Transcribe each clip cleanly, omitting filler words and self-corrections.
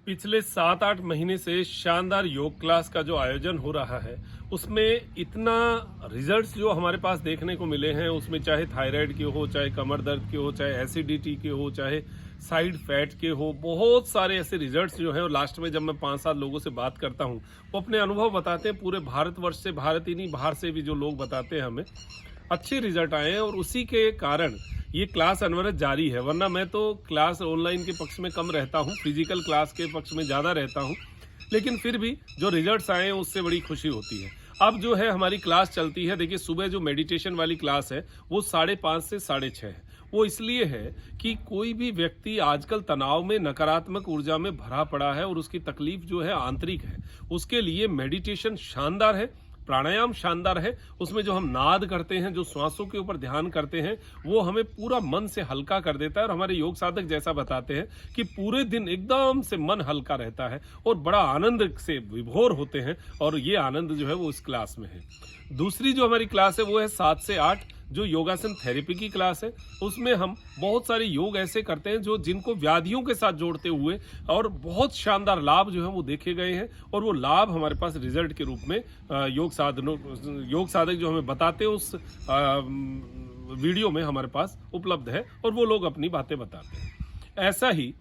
पिछले 7-8 महीने से शानदार योग क्लास का जो आयोजन हो रहा है उसमें इतना रिजल्ट्स जो हमारे पास देखने को मिले हैं, उसमें चाहे थायराइड के हो, चाहे कमर दर्द के हो, चाहे एसिडिटी के हो, चाहे साइड फैट के हो, बहुत सारे ऐसे रिजल्ट्स जो हैं। और लास्ट में जब मैं 5-7 लोगों से बात करता हूं वो अपने अनुभव बताते हैं। पूरे भारतवर्ष से, भारत ही नहीं बाहर से भी जो लोग बताते हैं हमें अच्छे रिजल्ट आए हैं, और उसी के कारण ये क्लास अनवरत जारी है। वरना मैं तो क्लास ऑनलाइन के पक्ष में कम रहता हूँ, फिजिकल क्लास के पक्ष में ज़्यादा रहता हूँ, लेकिन फिर भी जो रिजल्ट्स आए हैं उससे बड़ी खुशी होती है। अब जो है हमारी क्लास चलती है, देखिए सुबह जो मेडिटेशन वाली क्लास है वो 5:30 से 6:30 है। वो इसलिए है कि कोई भी व्यक्ति आजकल तनाव में, नकारात्मक ऊर्जा में भरा पड़ा है और उसकी तकलीफ जो है आंतरिक है, उसके लिए मेडिटेशन शानदार है, प्राणायाम शानदार है। उसमें जो हम नाद करते हैं, जो श्वासों के ऊपर ध्यान करते हैं, वो हमें पूरा मन से हल्का कर देता है। और हमारे योग साधक जैसा बताते हैं कि पूरे दिन एकदम से मन हल्का रहता है और बड़ा आनंद से विभोर होते हैं, और ये आनंद जो है वो इस क्लास में है। दूसरी जो हमारी क्लास है वो है 7 से 8, जो योगासन थेरेपी की क्लास है। उसमें हम बहुत सारे योग ऐसे करते हैं जो जिनको व्याधियों के साथ जोड़ते हुए, और बहुत शानदार लाभ जो है वो देखे गए हैं। और वो लाभ हमारे पास रिजल्ट के रूप में योग साधक जो हमें बताते हैं उस वीडियो में हमारे पास उपलब्ध है, और वो लोग अपनी बातें बताते हैं। ऐसा ही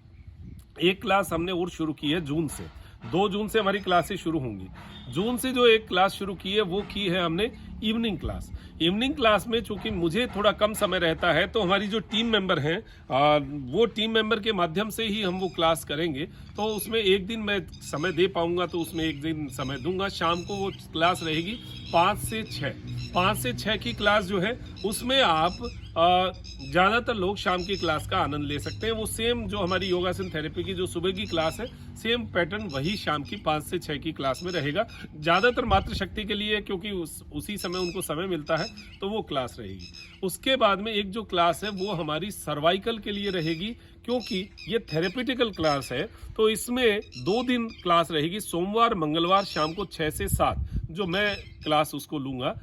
एक क्लास हमने और शुरू की है जून से। 2 जून से हमारी क्लासेस शुरू होंगी। जून से जो एक क्लास शुरू की है वो की है हमने इवनिंग क्लास। इवनिंग क्लास में चूंकि मुझे थोड़ा कम समय रहता है, तो हमारी जो टीम मेंबर हैं वो टीम मेंबर के माध्यम से ही हम वो क्लास करेंगे। तो उसमें एक दिन मैं समय दे पाऊंगा तो उसमें एक दिन समय दूंगा। शाम को वो क्लास रहेगी 5 से 6। 5 से 6 की क्लास जो है उसमें आप ज़्यादातर लोग शाम की क्लास का आनंद ले सकते हैं। वो सेम जो हमारी योगासन थेरेपी की जो सुबह की क्लास है, सेम पैटर्न वही शाम की 5 से 6 की क्लास में रहेगा। ज़्यादातर मातृशक्ति के लिए, क्योंकि उसी समय उनको समय मिलता है, तो वो क्लास रहेगी। उसके बाद में एक जो क्लास है वो हमारी सर्वाइकल के लिए रहेगी, क्योंकि ये थेरेपिटिकल क्लास है। तो इसमें 2 दिन क्लास रहेगी, सोमवार मंगलवार शाम को 6 से 7 जो मैं क्लास उसको लूँगा।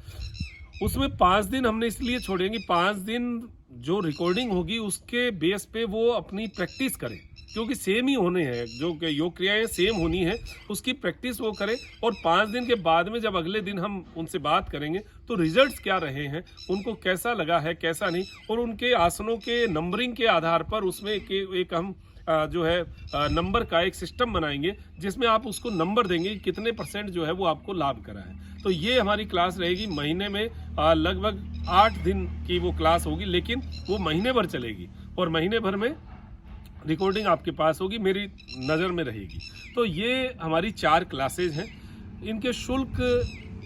उसमें 5 दिन हमने इसलिए छोड़ेंगे, 5 दिन जो रिकॉर्डिंग होगी उसके बेस पे वो अपनी प्रैक्टिस करें, क्योंकि सेम ही होने हैं, जो योग क्रियाएं सेम होनी है, उसकी प्रैक्टिस वो करें। और 5 दिन के बाद में जब अगले दिन हम उनसे बात करेंगे तो रिजल्ट्स क्या रहे हैं, उनको कैसा लगा है, कैसा नहीं, और उनके आसनों के नंबरिंग के आधार पर उसमें एक हम जो है नंबर का एक सिस्टम बनाएंगे, जिसमें आप उसको नंबर देंगे कि कितने % जो है वो आपको लाभ करा है। तो ये हमारी क्लास रहेगी। महीने में लगभग 8 दिन की वो क्लास होगी, लेकिन वो महीने भर चलेगी, और महीने भर में रिकॉर्डिंग आपके पास होगी, मेरी नज़र में रहेगी। तो ये हमारी 4 क्लासेज हैं। इनके शुल्क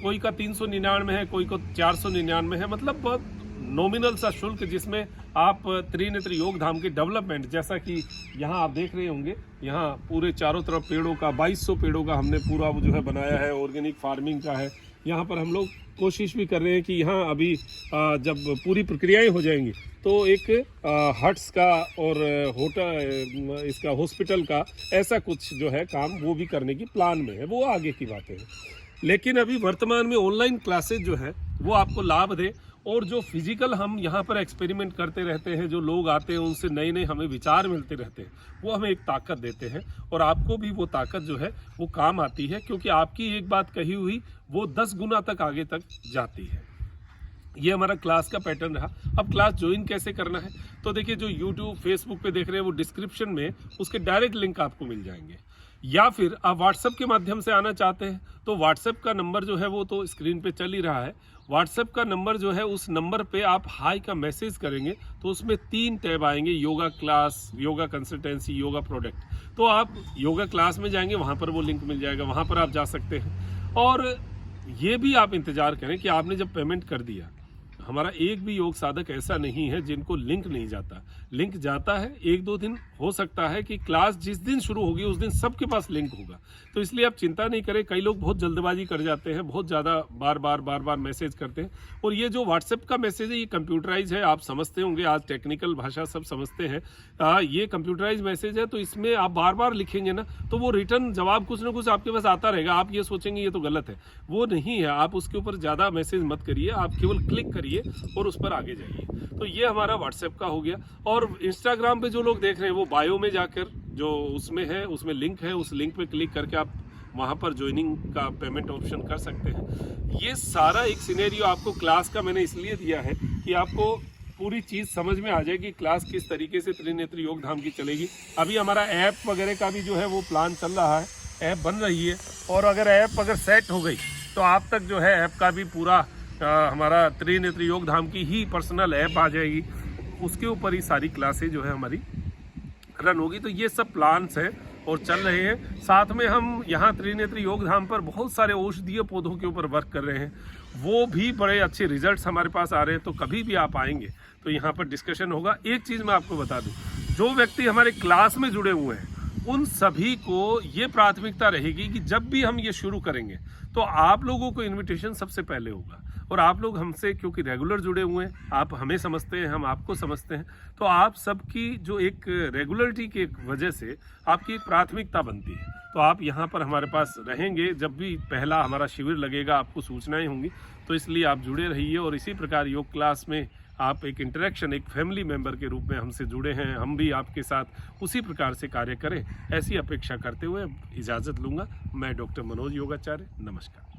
कोई का 399 है, कोई को 499 है, मतलब बहुत नॉमिनल सा शुल्क, जिसमें आप त्रिनेत्र योग धाम की डेवलपमेंट, जैसा कि यहाँ आप देख रहे होंगे, यहाँ पूरे चारों तरफ पेड़ों का 2200 पेड़ों का हमने पूरा वो जो है बनाया है, ऑर्गेनिक फार्मिंग का है। यहाँ पर हम लोग कोशिश भी कर रहे हैं कि यहाँ अभी जब पूरी प्रक्रियाएं हो जाएंगी तो एक हट्स का और होटल, इसका हॉस्पिटल का, ऐसा कुछ जो है काम वो भी करने की प्लान में है। वो आगे की बातें हैं, लेकिन अभी वर्तमान में ऑनलाइन क्लासेज जो है वो आपको लाभ दे। और जो फिजिकल हम यहाँ पर एक्सपेरिमेंट करते रहते हैं, जो लोग आते हैं उनसे नए नए हमें विचार मिलते रहते हैं, वो हमें एक ताकत देते हैं। और आपको भी वो ताकत जो है वो काम आती है, क्योंकि आपकी एक बात कही हुई वो 10 गुना तक आगे तक जाती है। ये हमारा क्लास का पैटर्न रहा। अब क्लास ज्वाइन कैसे करना है, तो देखिए जो यूट्यूब फेसबुक पे देख रहे हैं वो डिस्क्रिप्शन में उसके डायरेक्ट लिंक आपको मिल जाएंगे, या फिर आप व्हाट्सएप के माध्यम से आना चाहते हैं तो व्हाट्सएप का नंबर जो है वो तो स्क्रीन पे चल ही रहा है। व्हाट्सएप का नंबर जो है, उस नंबर पे आप हाई का मैसेज करेंगे तो उसमें 3 टैब आएंगे, yoga class, yoga consultancy, yoga product. तो आप योगा क्लास में जाएंगे, वहाँ पर वो लिंक मिल जाएगा, वहाँ पर आप जा सकते हैं। और ये भी आप इंतज़ार करें कि आपने जब पेमेंट कर दिया, हमारा एक भी योग साधक ऐसा नहीं है जिनको लिंक नहीं जाता। लिंक जाता है, 1-2 दिन हो सकता है कि क्लास जिस दिन शुरू होगी उस दिन सबके पास लिंक होगा। तो इसलिए आप चिंता नहीं करें। कई लोग बहुत जल्दबाजी कर जाते हैं, बहुत ज़्यादा बार बार मैसेज करते हैं। और ये जो व्हाट्सएप का मैसेज है ये कंप्यूटराइज है, आप समझते होंगे, आज टेक्निकल भाषा सब समझते हैं। ये कंप्यूटराइज मैसेज है, तो इसमें आप बार बार लिखेंगे ना तो वो रिटर्न जवाब कुछ ना कुछ आपके पास आता रहेगा। आप ये सोचेंगे ये तो गलत है, वो नहीं है। आप उसके ऊपर ज़्यादा मैसेज मत करिए, आप केवल क्लिक करिए करिए और उस पर आगे जाइए। तो ये हमारा व्हाट्सएप का हो गया। और इंस्टाग्राम पे जो लोग देख रहे हैं वो बायो में जाकर जो उसमें है, उसमें लिंक है, उस लिंक पे क्लिक करके आप वहाँ पर ज्वाइनिंग का पेमेंट ऑप्शन कर सकते हैं। ये सारा एक सिनेरियो आपको क्लास का मैंने इसलिए दिया है कि आपको पूरी चीज़ समझ में आ जाए कि क्लास किस तरीके से त्रिनेत्र योग धाम की चलेगी। अभी हमारा ऐप वगैरह का भी जो है वो प्लान चल रहा है, ऐप बन रही है, और अगर ऐप अगर सेट हो गई तो आप तक जो है ऐप का भी पूरा हमारा त्रिनेत्र योग धाम की ही पर्सनल ऐप आ जाएगी, उसके ऊपर ही सारी क्लासेज जो है हमारी रन होगी। तो ये सब प्लान्स हैं और चल रहे हैं। साथ में हम यहाँ त्रिनेत्र योग धाम पर बहुत सारे औषधीय पौधों के ऊपर वर्क कर रहे हैं, वो भी बड़े अच्छे रिजल्ट्स हमारे पास आ रहे हैं। तो कभी भी आप आएंगे तो यहाँ पर डिस्कशन होगा। एक चीज़ मैं आपको बता दूँ, जो व्यक्ति हमारे क्लास में जुड़े हुए हैं उन सभी को ये प्राथमिकता रहेगी कि जब भी हम ये शुरू करेंगे तो आप लोगों को इनविटेशन सबसे पहले होगा। और आप लोग हमसे क्योंकि रेगुलर जुड़े हुए हैं, आप हमें समझते हैं, हम आपको समझते हैं, तो आप सबकी जो एक रेगुलरिटी की वजह से आपकी एक प्राथमिकता बनती है। तो आप यहाँ पर हमारे पास रहेंगे, जब भी पहला हमारा शिविर लगेगा आपको सूचनाएं होंगी। तो इसलिए आप जुड़े रहिए और इसी प्रकार योग क्लास में आप एक इंटरेक्शन, एक फैमिली मेंबर के रूप में हमसे जुड़े हैं, हम भी आपके साथ उसी प्रकार से कार्य करें, ऐसी अपेक्षा करते हुए इजाज़त लूँगा। मैं डॉक्टर मनोज योगाचार्य, नमस्कार।